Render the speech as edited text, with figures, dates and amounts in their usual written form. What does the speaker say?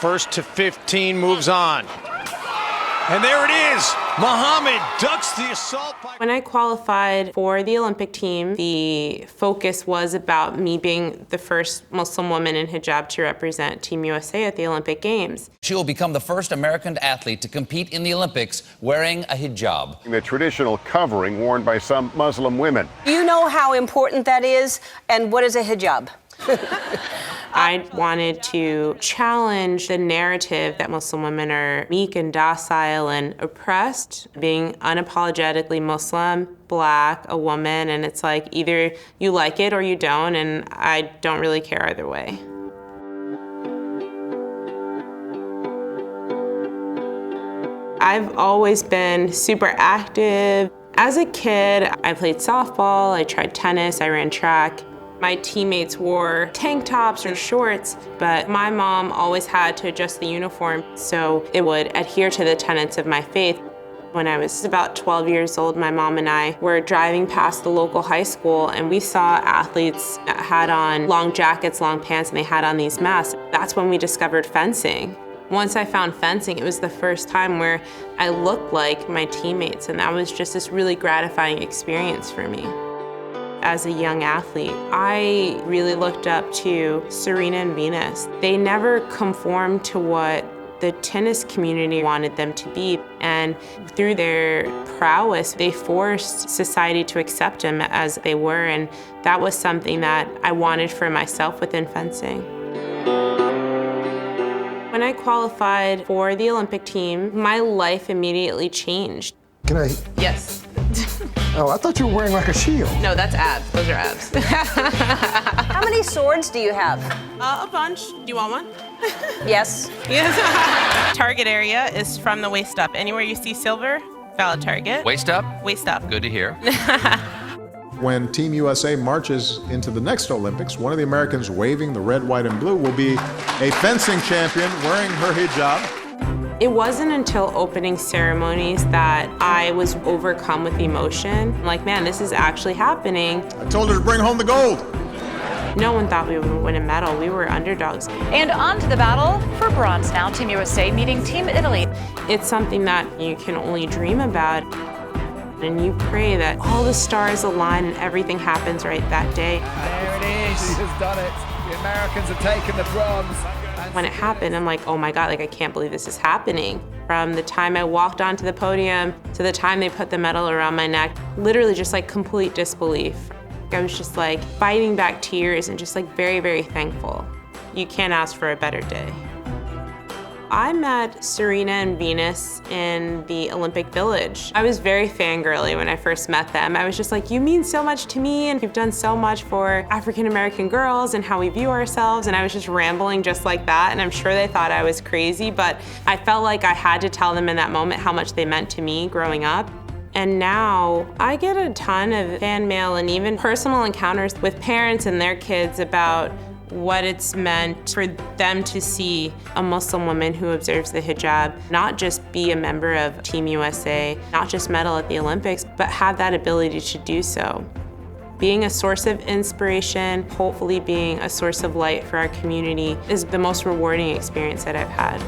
First to 15 moves on. And there it is. Muhammad ducks the assault. When I qualified for the Olympic team, the focus was about me being the first Muslim woman in hijab to represent Team USA at the Olympic Games. She will become the first American athlete to compete in the Olympics wearing a hijab. The traditional covering worn by some Muslim women. Do you know how important that is? And what is a hijab? I wanted to challenge the narrative that Muslim women are meek and docile and oppressed, being unapologetically Muslim, black, a woman, and it's like either you like it or you don't, and I don't really care either way. I've always been super active. As a kid, I played softball, I tried tennis, I ran track. My teammates wore tank tops or shorts, but my mom always had to adjust the uniform so it would adhere to the tenets of my faith. When I was about 12 years old, my mom and I were driving past the local high school and we saw athletes that had on long jackets, long pants, and they had on these masks. That's when we discovered fencing. Once I found fencing, it was the first time where I looked like my teammates, and that was just this really gratifying experience for me. As a young athlete, I really looked up to Serena and Venus. They never conformed to what the tennis community wanted them to be, and through their prowess, they forced society to accept them as they were, and that was something that I wanted for myself within fencing. When I qualified for the Olympic team, my life immediately changed. Can I? Yes. Oh, I thought you were wearing like a shield. No, that's abs. Those are abs. How many swords do you have? A bunch. Do you want one? Yes. Yes. Target area is from the waist up. Anywhere you see silver, valid target. Waist up? Waist up. Good to hear. When Team USA marches into the next Olympics, one of the Americans waving the red, white, and blue will be a fencing champion wearing her hijab. It wasn't until opening ceremonies that I was overcome with emotion. I'm like, man, this is actually happening. I told her to bring home the gold. No one thought we would win a medal. We were underdogs. And on to the battle for bronze now. Team USA meeting Team Italy. It's something that you can only dream about. And you pray that all the stars align and everything happens right that day. There it is. She has done it. The Americans have taken the bronze. When it happened, I'm like, oh my God, like I can't believe this is happening. From the time I walked onto the podium to the time they put the medal around my neck, literally just like complete disbelief. I was just like fighting back tears and just like very, very thankful. You can't ask for a better day. I met Serena and Venus in the Olympic Village. I was very fangirly when I first met them. I was just like, you mean so much to me, and you've done so much for African-American girls and how we view ourselves, and I was just rambling just like that, and I'm sure they thought I was crazy, but I felt like I had to tell them in that moment how much they meant to me growing up. And now I get a ton of fan mail and even personal encounters with parents and their kids about what it's meant for them to see a Muslim woman who observes the hijab not just be a member of Team USA, not just medal at the Olympics, but have that ability to do so. Being a source of inspiration, hopefully being a source of light for our community is the most rewarding experience that I've had.